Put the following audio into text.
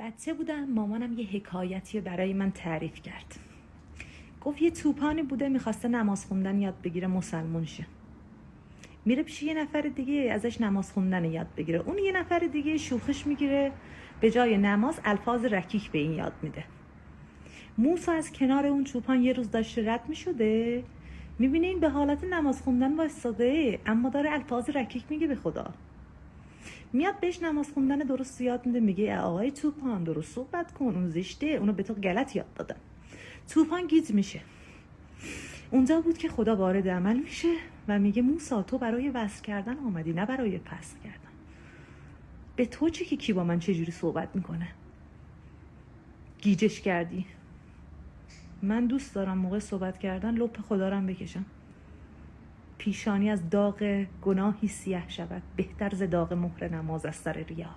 بچه بودم مامانم یه حکایتی برای من تعریف کرد. گفت یه توپانی بوده میخواسته نماز خوندن یاد بگیره مسلمون شه. میره پیش یه نفر دیگه ازش نماز خوندن یاد بگیره. اون یه نفر دیگه شوخش میگیره به جای نماز الفاظ رکیک به این یاد میده. موسی از کنار اون چوپان یه روز داشته رد میشده، میبینه این به حالت نماز خوندن وایساده اما داره الفاظ رکیک میگه به خدا. میاد بهش نماز خوندن درست یاد میده، میگه آقای توپان درست صحبت کن، اون زشته، اونو به تو غلط یاد دادن. توپان گیج میشه. اونجا بود که خدا وارد عمل میشه و میگه موسی تو برای وصل کردن آمدی نه برای فصل کردن. به تو چی که کی با من چجوری صحبت میکنه؟ گیجش کردی. من دوست دارم موقع صحبت کردن لپ خدا رو بکشم. پیشانی از داغ گناهی سیاه شود بهتر ز داغ مهر نماز از سر ریا.